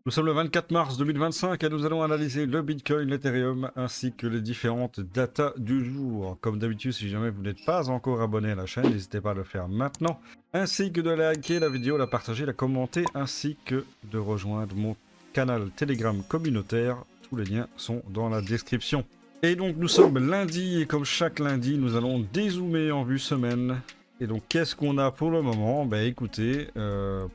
Nous sommes le 24 mars 2025 et nous allons analyser le Bitcoin, l'Ethereum ainsi que les différentes datas du jour. Comme d'habitude, si jamais vous n'êtes pas encore abonné à la chaîne, n'hésitez pas à le faire maintenant, ainsi que de liker la vidéo, la partager, la commenter, ainsi que de rejoindre mon canal Telegram communautaire. Tous les liens sont dans la description. Et donc nous sommes lundi et comme chaque lundi, nous allons dézoomer en vue semaine. Et donc qu'est-ce qu'on a pour le moment? Bah écoutez,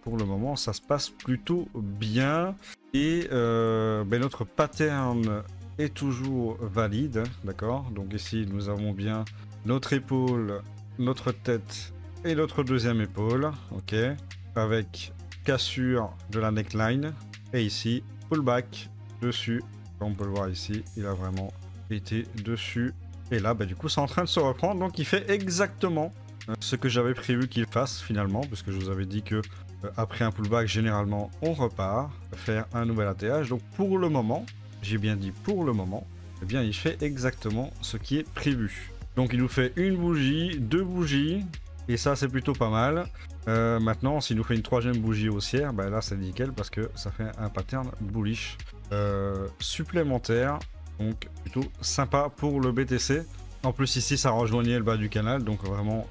pour le moment ça se passe plutôt bien. Et notre pattern est toujours valide, d'accord? Donc ici nous avons bien notre épaule, notre tête et notre deuxième épaule, ok? Avec cassure de la neckline. Et ici, pullback dessus. Comme on peut le voir ici, il a vraiment été dessus. Et là, bah, du coup, c'est en train de se reprendre. Donc il fait exactement ce que j'avais prévu qu'il fasse finalement, puisque je vous avais dit que après un pullback, généralement, on repart faire un nouvel ATH. Donc pour le moment, j'ai bien dit pour le moment, eh bien il fait exactement ce qui est prévu. Donc il nous fait une bougie, deux bougies, et ça c'est plutôt pas mal. Maintenant, s'il nous fait une troisième bougie haussière, bah là c'est nickel parce que ça fait un pattern bullish supplémentaire. Donc plutôt sympa pour le BTC. En plus ici ça rejoignait le bas du canal, donc vraiment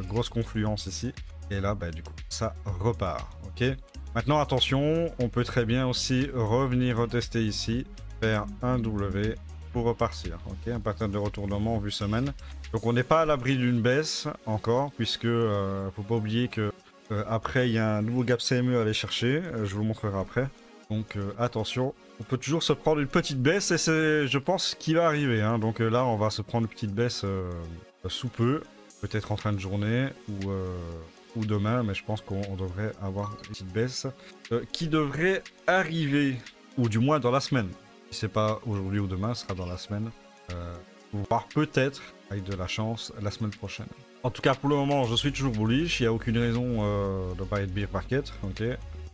grosse confluence ici. Et là bah du coup ça repart, ok. Maintenant attention, on peut très bien aussi revenir retester ici, faire un W pour repartir, ok. Un pattern de retournement en vue semaine. Donc on n'est pas à l'abri d'une baisse encore, puisque faut pas oublier que après il y a un nouveau gap CME à aller chercher, je vous le montrerai après. Donc attention, on peut toujours se prendre une petite baisse et c'est, je pense, ce qui va arriver. Hein. Donc là, on va se prendre une petite baisse sous peu, peut-être en fin de journée ou demain, mais je pense qu'on devrait avoir une petite baisse qui devrait arriver, ou du moins dans la semaine. Si c'est pas aujourd'hui ou demain, ce sera dans la semaine. Voire peut-être, avec de la chance, la semaine prochaine. En tout cas, pour le moment, je suis toujours bullish. Il n'y a aucune raison de ne pas être bear market. Ok.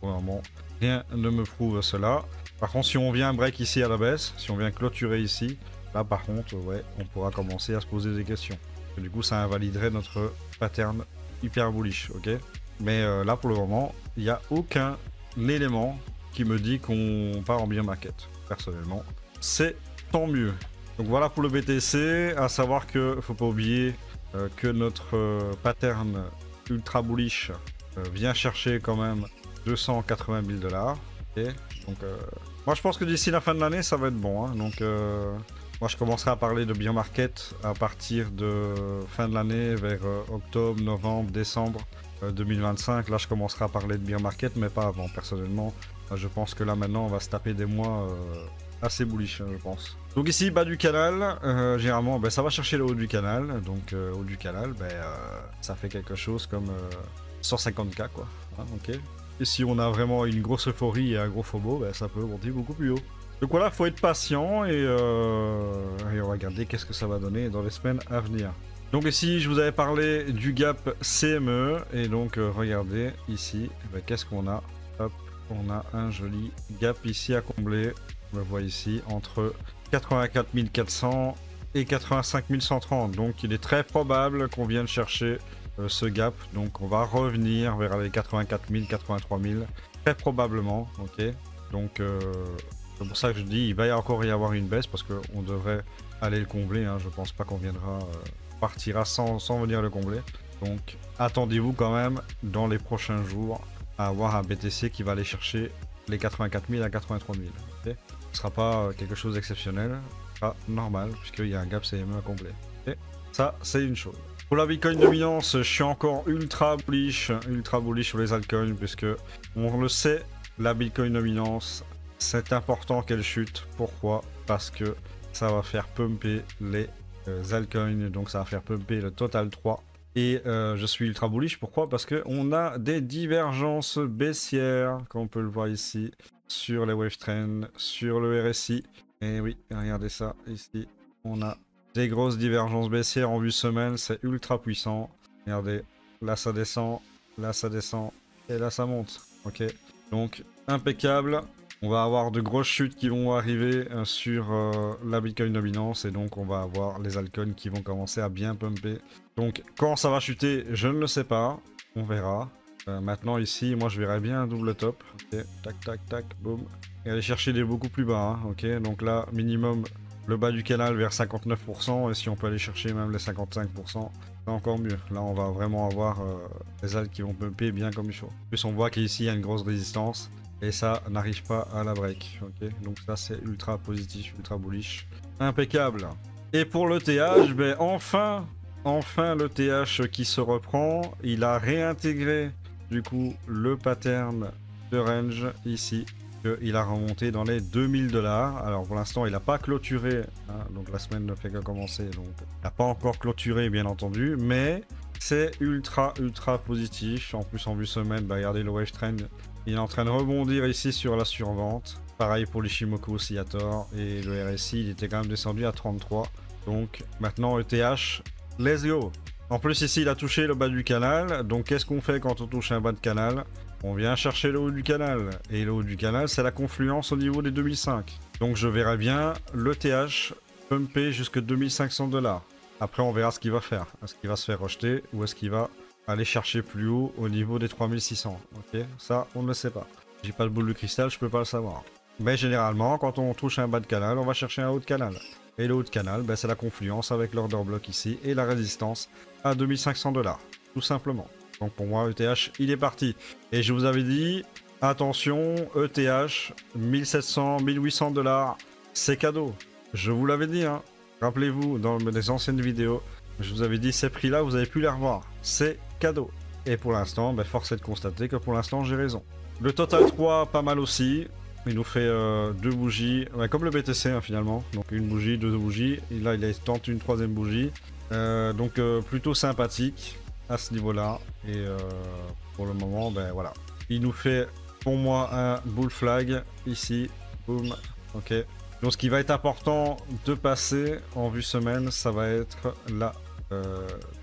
Pour le moment, rien ne me prouve cela. Par contre, si on vient break ici à la baisse, si on vient clôturer ici, là par contre, ouais, on pourra commencer à se poser des questions. Et du coup, ça invaliderait notre pattern hyper bullish, ok. Mais là, pour le moment, il n'y a aucun élément qui me dit qu'on part en bear market. Personnellement, c'est tant mieux. Donc voilà pour le BTC, à savoir que faut pas oublier que notre pattern ultra bullish vient chercher quand même 280 000 $. Okay. Donc moi je pense que d'ici la fin de l'année ça va être bon. Hein. Donc moi je commencerai à parler de bear market à partir de fin de l'année vers octobre, novembre, décembre 2025. Là je commencerai à parler de bear market mais pas avant. Personnellement je pense que là maintenant on va se taper des mois assez bullish, je pense. Donc ici, bas du canal, généralement, ça va chercher le haut du canal. Donc, haut du canal, ça fait quelque chose comme 150K, quoi. Hein, ok. Et si on a vraiment une grosse euphorie et un gros FOMO, ça peut monter beaucoup plus haut. Donc voilà, faut être patient et on va regarder qu'est-ce que ça va donner dans les semaines à venir. Donc ici, je vous avais parlé du gap CME. Et donc, regardez ici, qu'est-ce qu'on a? Hop, on a un joli gap ici à combler. On le voit ici, entre 84 400 et 85 130. Donc il est très probable qu'on vienne chercher ce gap. Donc on va revenir vers les 84 000, 83 000. Très probablement, ok. Donc c'est pour ça que je dis il va encore y avoir une baisse parce qu'on devrait aller le combler. Hein. Je pense pas qu'on viendra partira sans venir le combler. Donc attendez-vous quand même dans les prochains jours à avoir un BTC qui va aller chercher les 84 000 à 83 000. Okay. Ce sera pas quelque chose d'exceptionnel, pas normal, puisqu'il y a un gap CME à combler. Okay. Ça, c'est une chose. Pour la Bitcoin dominance, je suis encore ultra bullish sur les altcoins, puisque on le sait, la Bitcoin dominance, c'est important qu'elle chute. Pourquoi? Parce que ça va faire pumper les altcoins, donc ça va faire pumper le Total 3. Et je suis ultra bullish, pourquoi? Parce qu'on a des divergences baissières, comme on peut le voir ici, sur les wave trends, sur le RSI. Et oui, regardez ça, ici, on a des grosses divergences baissières en vue semaine, c'est ultra puissant. Regardez, là ça descend, et là ça monte, ok? Donc, impeccable. On va avoir de grosses chutes qui vont arriver sur la Bitcoin dominance et donc on va avoir les altcoins qui vont commencer à bien pumper. Donc quand ça va chuter, je ne le sais pas, on verra. Maintenant ici, moi je verrais bien un double top. Okay. Tac, tac, tac, boum. et aller chercher des beaucoup plus bas, hein, ok. Donc là, minimum le bas du canal vers 59%, et si on peut aller chercher même les 55%, c'est encore mieux. Là, on va vraiment avoir des alts qui vont pumper bien comme il faut. En plus, on voit qu'ici, il y a une grosse résistance, et ça n'arrive pas à la break, ok. Donc ça, c'est ultra positif, ultra bullish. Impeccable. Et pour le TH, ben enfin le TH qui se reprend. Il a réintégré du coup le pattern de range ici. Il a remonté dans les 2000 $. Alors pour l'instant il n'a pas clôturé, hein, donc la semaine ne fait que commencer, donc il n'a pas encore clôturé bien entendu, mais c'est ultra positif. En plus en vue semaine, bah, regardez le wave trend, il est en train de rebondir ici sur la survente. Pareil pour l'Ishimoku Oscillator, et le RSI il était quand même descendu à 33. Donc maintenant ETH, let's go. En plus ici il a touché le bas du canal, donc qu'est-ce qu'on fait quand on touche un bas de canal? On vient chercher le haut du canal, et le haut du canal c'est la confluence au niveau des 2005. Donc je verrai bien l'ETH pumper jusque 2500 $. Après on verra ce qu'il va faire. Est-ce qu'il va se faire rejeter, ou est-ce qu'il va aller chercher plus haut au niveau des 3600? Ok, ça on ne le sait pas. J'ai pas le boule de cristal, je peux pas le savoir. Mais généralement quand on touche un bas de canal, on va chercher un haut de canal. Et le haut de canal, ben, c'est la confluence avec l'order block ici et la résistance à 2500 $, tout simplement. Donc pour moi, ETH, il est parti. Et je vous avais dit, attention, ETH, 1700, 1800 $, c'est cadeau. Je vous l'avais dit, hein. Rappelez-vous, dans les anciennes vidéos, je vous avais dit, ces prix-là, vous avez pu les revoir. C'est cadeau. Et pour l'instant, ben, force est de constater que pour l'instant, j'ai raison. Le Total 3, pas mal aussi. Il nous fait deux bougies, ouais, comme le BTC hein, finalement. Donc une bougie, deux bougies. Et là, il tente une troisième bougie. Donc plutôt sympathique à ce niveau-là. Et pour le moment, ben voilà. Il nous fait pour moi un bull flag ici. Boum. Ok. Donc ce qui va être important de passer en vue semaine, ça va être la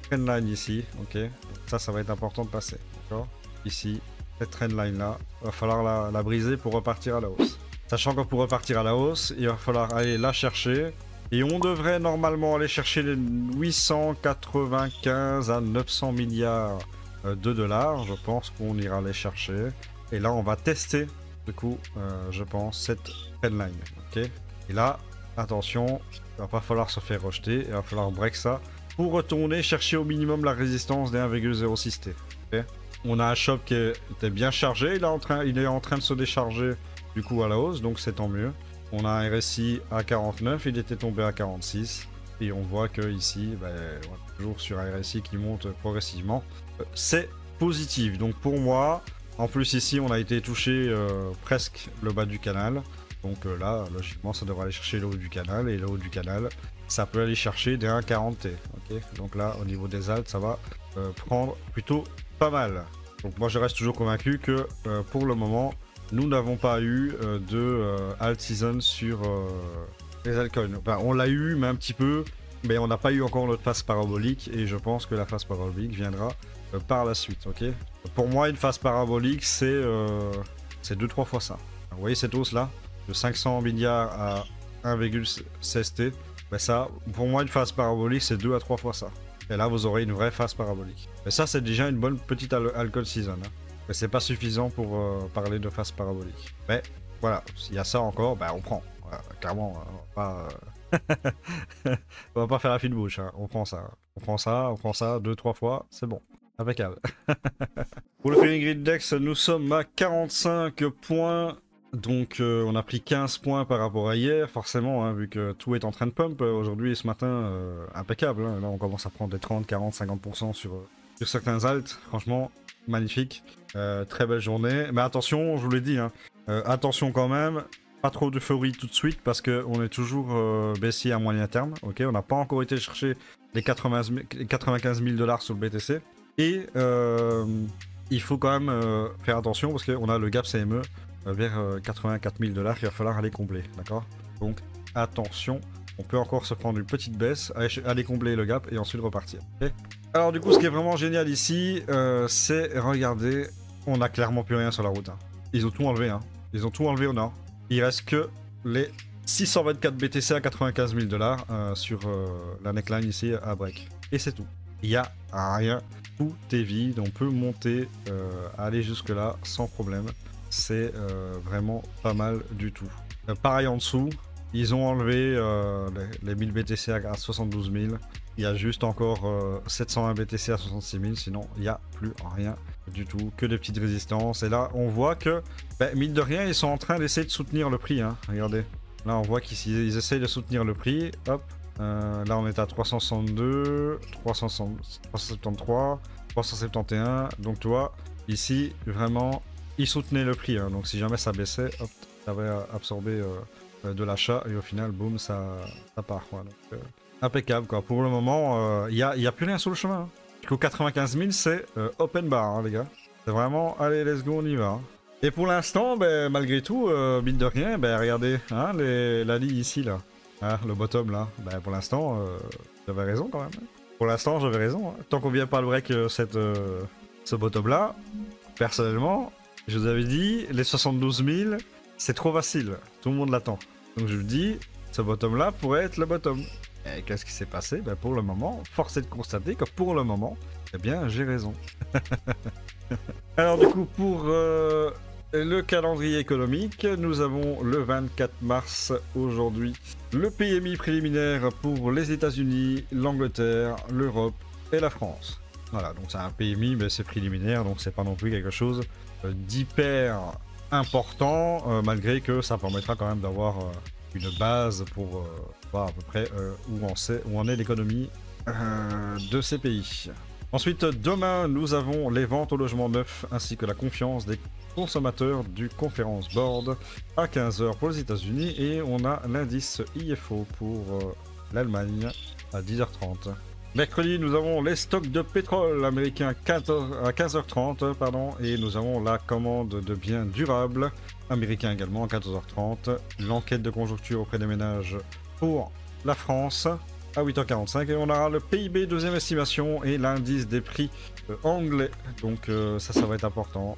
trendline ici. Ok. Donc ça va être important de passer. D'accord. Ici. Cette trendline là, il va falloir la briser pour repartir à la hausse. Sachant que pour repartir à la hausse, il va falloir aller la chercher. Et on devrait normalement aller chercher les 895 à 900 milliards de dollars. Je pense qu'on ira les chercher. Et là, on va tester, du coup, je pense, cette trendline. Ok. Et là, attention, il va pas falloir se faire rejeter. Il va falloir break ça pour retourner chercher au minimum la résistance des 1,06 T. Ok. On a un shop qui était bien chargé, il est en train de se décharger du coup à la hausse, donc c'est tant mieux. On a un RSI à 49, il était tombé à 46, et on voit que ici, ben, on est toujours sur un RSI qui monte progressivement. C'est positif, donc pour moi, en plus ici on a été touché presque le bas du canal, donc là logiquement ça devrait aller chercher le haut du canal, et le haut du canal ça peut aller chercher des 1,40 T. Okay, donc là au niveau des alts ça va prendre plutôt pas mal. Donc moi je reste toujours convaincu que pour le moment nous n'avons pas eu de alt season sur les altcoins. Enfin on l'a eu mais un petit peu, mais on n'a pas eu encore notre phase parabolique, et je pense que la phase parabolique viendra par la suite. Ok. Pour moi une phase parabolique c'est 2-3 fois ça. Vous voyez cette hausse là de 500 milliards à 1,16 T, ben ça pour moi une phase parabolique c'est 2 à 3 fois ça. Et là, vous aurez une vraie phase parabolique. Et ça, c'est déjà une bonne petite alcool season. Hein. Mais c'est pas suffisant pour parler de phase parabolique. Mais voilà, s'il y a ça encore, ben on prend. Voilà, clairement, on va pas, on va pas faire la fine bouche. Hein. On prend ça. On prend ça 2-3 fois, c'est bon. Impeccable. Pour le Feeling Grid Dex, nous sommes à 45 points. Donc on a pris 15 points par rapport à hier, forcément, hein, vu que tout est en train de pump aujourd'hui et ce matin, impeccable. Hein. Là on commence à prendre des 30, 40, 50% sur certains alts, franchement, magnifique. Très belle journée. Mais attention, je vous l'ai dit, hein, attention quand même, pas trop d'euphorie tout de suite parce qu'on est toujours baissier à moyen terme. Ok, on n'a pas encore été chercher les 95 000 $ sur le BTC. Et il faut quand même faire attention parce qu'on a le gap CME vers 84 000 $, il va falloir aller combler, d'accord? Donc attention, on peut encore se prendre une petite baisse, aller combler le gap et ensuite repartir. Okay. Alors du coup, ce qui est vraiment génial ici, c'est, regardez, on n'a clairement plus rien sur la route. Hein. Ils ont tout enlevé, hein. Ils ont tout enlevé au nord. Il reste que les 624 BTC à 95 000 $ sur la neckline ici à break. Et c'est tout. Il n'y a rien, tout est vide, on peut monter, aller jusque là sans problème. c'est vraiment pas mal du tout. Pareil en dessous, ils ont enlevé les 1000 BTC à 72 000. Il y a juste encore 701 BTC à 66 000, sinon il n'y a plus rien du tout, que des petites résistances. Et là, on voit que, mine de rien, ils sont en train d'essayer de soutenir le prix. Hein. Regardez, là on voit qu'ils essayent de soutenir le prix. Hop, là on est à 362, 373, 371. Donc tu vois, ici, vraiment, ils soutenaient le prix. Hein. Donc si jamais ça baissait, hop, ça va absorber de l'achat. Et au final, boum, ça part. Quoi. Donc, impeccable quoi. Pour le moment, il y a plus rien sur le chemin. Hein. Jusqu'au 95 000, c'est open bar, hein, les gars. C'est vraiment, allez, let's go, on y va. Hein. Et pour l'instant, malgré tout, mine de rien, regardez, hein, la ligne ici, là. Hein, le bottom, là. Pour l'instant, j'avais raison quand même. Pour l'instant, j'avais raison. Hein. Tant qu'on vient pas le break ce bottom-là, personnellement, je vous avais dit, les 72 000, c'est trop facile. Tout le monde l'attend. Donc je vous dis, ce bottom-là pourrait être le bottom. Et qu'est-ce qui s'est passé? Pour le moment, force est de constater que pour le moment, eh bien, j'ai raison. Alors du coup, pour le calendrier économique, nous avons le 24 mars aujourd'hui le PMI préliminaire pour les États-Unis, l'Angleterre, l'Europe et la France. Voilà, donc c'est un PMI, mais c'est préliminaire, donc c'est pas non plus quelque chose d'hyper important, malgré que ça permettra quand même d'avoir une base pour voir à peu près où en est l'économie de ces pays. Ensuite, demain, nous avons les ventes au logement neuf ainsi que la confiance des consommateurs du Conference Board à 15 h pour les États-Unis et on a l'indice IFO pour l'Allemagne à 10 h 30. Mercredi, nous avons les stocks de pétrole américains à 15 h 30 et nous avons la commande de biens durables américains également à 14 h 30. L'enquête de conjoncture auprès des ménages pour la France à 8 h 45 et on aura le PIB deuxième estimation et l'indice des prix anglais. Donc ça va être important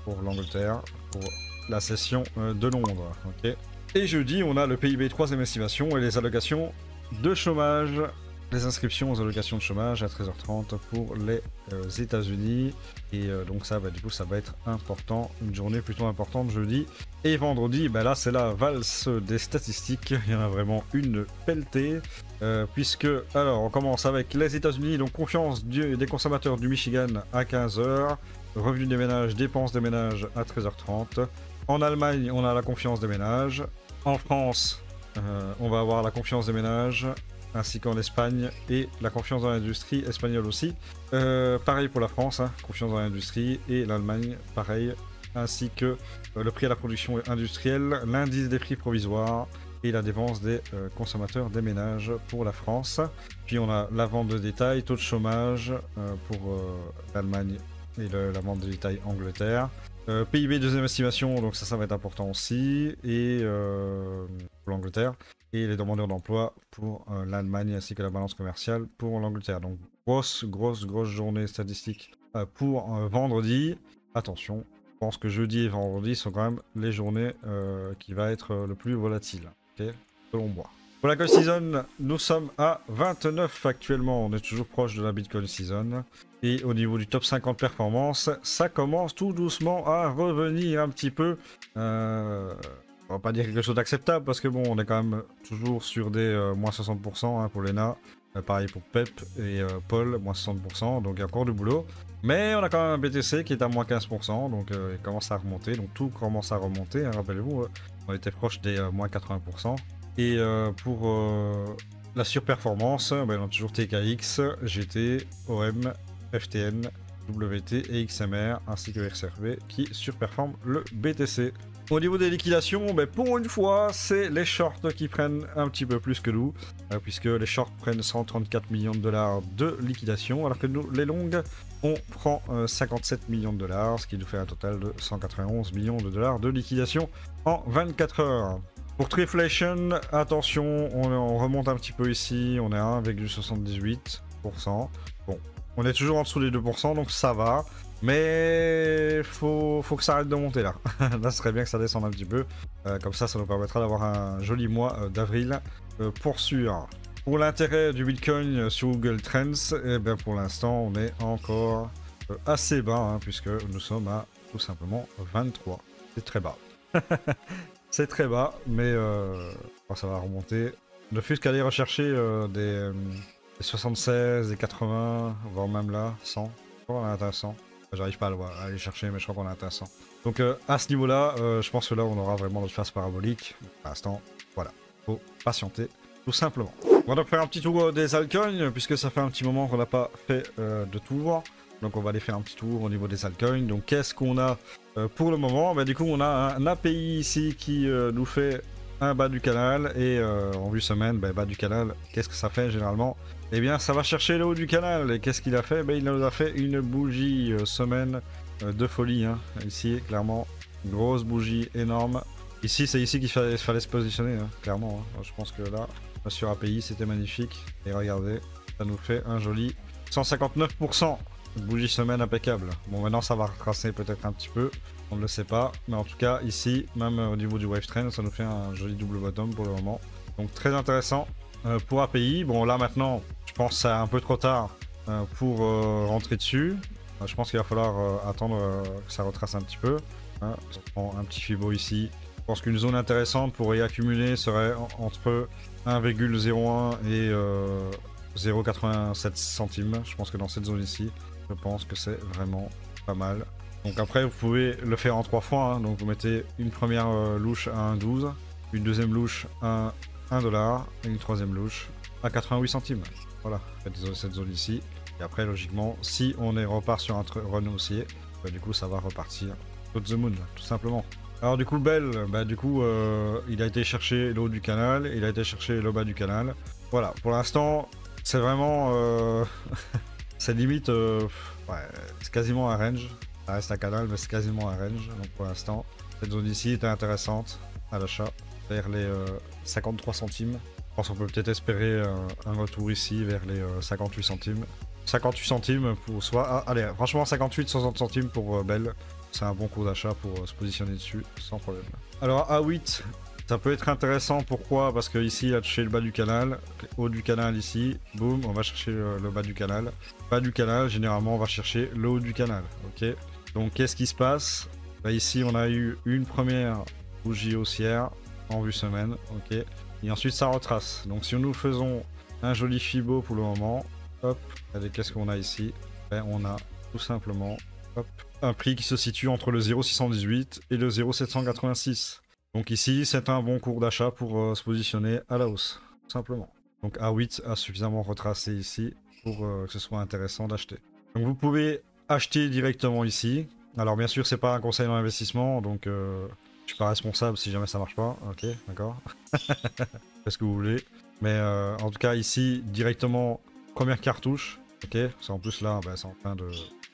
pour l'Angleterre, pour la session de Londres. Okay. Et jeudi, on a le PIB troisième estimation et les allocations de chômage. Les inscriptions aux allocations de chômage à 13 h 30 pour les États-Unis. Et donc ça, du coup, ça va être important. Une journée plutôt importante jeudi. Et vendredi, là, c'est la valse des statistiques. Il y en a vraiment une pelletée. Puisque, alors, on commence avec les États-Unis. Donc, confiance des consommateurs du Michigan à 15 h. Revenus des ménages, dépenses des ménages à 13 h 30. En Allemagne, on a la confiance des ménages. En France, on va avoir la confiance des ménages. Ainsi qu'en Espagne et la confiance dans l'industrie espagnole aussi. Pareil pour la France, hein, confiance dans l'industrie et l'Allemagne, pareil, ainsi que le prix à la production industrielle, l'indice des prix provisoires et la dépense des consommateurs des ménages pour la France. Puis on a la vente de détail, taux de chômage pour l'Allemagne et la vente de détail Angleterre. PIB deuxième estimation, donc ça va être important aussi, et pour l'Angleterre. Et les demandeurs d'emploi pour l'Allemagne ainsi que la balance commerciale pour l'Angleterre. Donc grosse journée statistique pour vendredi. Attention, je pense que jeudi et vendredi sont quand même les journées qui va être le plus volatile, okay, selon moi. Pour la Gold Season, nous sommes à 29 actuellement, on est toujours proche de la Bitcoin Season. Et au niveau du top 50 performance, ça commence tout doucement à revenir un petit peu. On va pas dire quelque chose d'acceptable parce que bon, on est quand même toujours sur des moins 60% hein, pour Lena. Pareil pour Pep et Paul, moins 60%, donc il y a encore du boulot. Mais on a quand même un BTC qui est à moins 15%, donc il commence à remonter. Donc tout commence à remonter, hein, rappelez-vous, on était proche des moins 80%. Et pour la surperformance, on a toujours TKX, GT, OM, FTN, WT et XMR, ainsi que XRV qui surperforment le BTC. Au niveau des liquidations, pour une fois, c'est les shorts qui prennent un petit peu plus que nous, puisque les shorts prennent 134 millions de dollars de liquidation, alors que nous, les longues, on prend 57 millions de dollars, ce qui nous fait un total de 191 millions de dollars de liquidation en 24 heures. Pour Triflation, attention, on remonte un petit peu ici, on est à 1,78%. Bon, on est toujours en dessous des 2%, donc ça va. Mais faut que ça arrête de monter là. Là, ce serait bien que ça descende un petit peu. Comme ça nous permettra d'avoir un joli mois d'avril pour sûr. Pour l'intérêt du Bitcoin sur Google Trends, pour l'instant, on est encore assez bas, hein, puisque nous sommes à tout simplement 23. C'est très bas. C'est très bas, mais ça va remonter. Ne fût-ce qu'aller rechercher des 76, des 80, voire même là, 100. Je crois qu'on a atteint 100. J'arrive pas à aller chercher, mais je crois qu'on a atteint 100. Donc à ce niveau-là, je pense que là, on aura vraiment notre phase parabolique. Pour l'instant, voilà. Faut patienter, tout simplement. On va donc faire un petit tour des altcoins, puisque ça fait un petit moment qu'on n'a pas fait de tour. Donc on va aller faire un petit tour au niveau des altcoins. Donc qu'est-ce qu'on a pour le moment? Du coup, on a un API ici qui nous fait un bas du canal. Et en vue semaine, bas du canal, qu'est-ce que ça fait généralement? Eh bien, ça va chercher le haut du canal. Et qu'est-ce qu'il a fait? Il nous a fait une bougie semaine de folie. Hein. Ici, clairement, une grosse bougie énorme. Ici, c'est ici qu'il fallait se positionner, hein, clairement. Hein. Je pense que là, sur API, c'était magnifique. Et regardez, ça nous fait un joli 159%. Une bougie semaine impeccable. Bon, maintenant, ça va retracer peut-être un petit peu. On ne le sait pas. Mais en tout cas, ici, même au niveau du wave trend, ça nous fait un joli double bottom pour le moment. Donc, très intéressant. Pour API, bon là maintenant, je pense que c'est un peu trop tard pour rentrer dessus. Je pense qu'il va falloir attendre que ça retrace un petit peu. Hein. On prend un petit Fibo ici. Je pense qu'une zone intéressante pour y accumuler serait entre 1,01 et 0,87 centimes. Je pense que dans cette zone ici, je pense que c'est vraiment pas mal. Donc après, vous pouvez le faire en 3 fois. Hein. Donc vous mettez une première louche à 1,12, une deuxième louche à 1$ et une troisième louche à 88 centimes. Voilà, faites cette zone ici. Et après, logiquement, si on repart sur un run haussier, du coup, ça va repartir to the moon, tout simplement. Alors du coup, Bell, il a été chercher le haut du canal, il a été chercher le bas du canal. Voilà, pour l'instant, c'est vraiment... c'est limite... ouais, c'est quasiment un range. Ça reste un canal, mais c'est quasiment un range. Donc pour l'instant, cette zone ici était intéressante à l'achat. Vers les 53 centimes. Je pense qu'on peut peut-être espérer un retour ici vers les 58 centimes. 58 centimes pour soit... Ah, allez, franchement 58-60 centimes pour Bell. C'est un bon cours d'achat pour se positionner dessus sans problème. Alors A8, ça peut être intéressant. Pourquoi? Parce que ici il a touché le bas du canal. Haut du canal ici. Boum, on va chercher le bas du canal. Bas du canal, généralement on va chercher le haut du canal. Ok. Donc qu'est-ce qui se passe? Ici on a eu une première bougie haussière en vue semaine, ok, et ensuite ça retrace. Donc si nous faisons un joli Fibo pour le moment, hop, allez, qu'est-ce qu'on a ici? On a tout simplement, hop, un prix qui se situe entre le 0,618 et le 0,786. Donc ici, c'est un bon cours d'achat pour se positionner à la hausse, tout simplement. Donc A8 a suffisamment retracé ici pour que ce soit intéressant d'acheter. Donc vous pouvez acheter directement ici. Alors bien sûr, c'est pas un conseil d'investissement, donc... je suis pas responsable si jamais ça marche pas, ok, d'accord. Faites ce que vous voulez. Mais en tout cas, ici, directement, première cartouche, ok. C'est en plus là, c'est en train de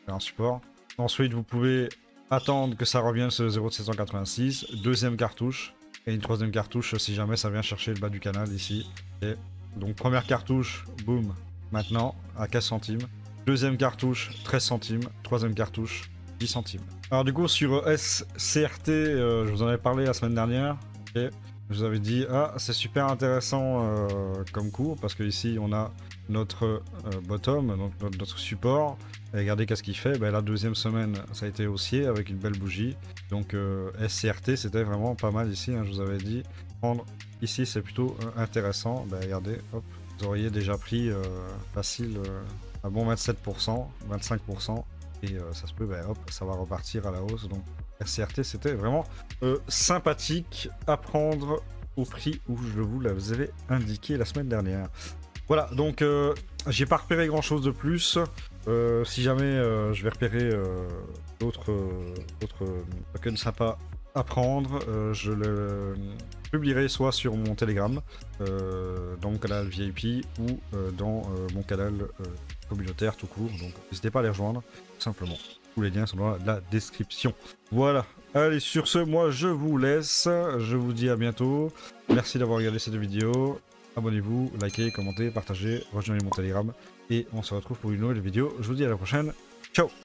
faire un support. Ensuite, vous pouvez attendre que ça revienne sur 0,786. Deuxième cartouche. Et une troisième cartouche si jamais ça vient chercher le bas du canal ici. Okay. Donc première cartouche, boum, maintenant, à 15 centimes. Deuxième cartouche, 13 centimes. Troisième cartouche, 10 centimes. Alors du coup sur SCRT, je vous en avais parlé la semaine dernière. Okay. Je vous avais dit, ah c'est super intéressant comme cours parce que ici on a notre bottom, donc notre support. Et regardez qu'est-ce qu'il fait. La deuxième semaine ça a été haussier avec une belle bougie. Donc SCRT c'était vraiment pas mal ici, hein, je vous avais dit. Prendre ici c'est plutôt intéressant. Regardez, hop, vous auriez déjà pris facile un bon 27%, 25%. Et ça se peut, hop, ça va repartir à la hausse. Donc SCRT c'était vraiment sympathique à prendre au prix où je vous l'avais indiqué la semaine dernière. Voilà, donc j'ai pas repéré grand chose de plus. Si jamais je vais repérer d'autres tokens sympas à prendre, je le publierai soit sur mon Telegram, dans mon canal VIP ou dans mon canal communautaire tout court. Donc n'hésitez pas à les rejoindre, tout simplement. Tous les liens sont dans la description. Voilà. Allez, sur ce, moi je vous laisse. Je vous dis à bientôt. Merci d'avoir regardé cette vidéo. Abonnez-vous, likez, commentez, partagez, rejoignez mon Telegram. Et on se retrouve pour une nouvelle vidéo. Je vous dis à la prochaine. Ciao!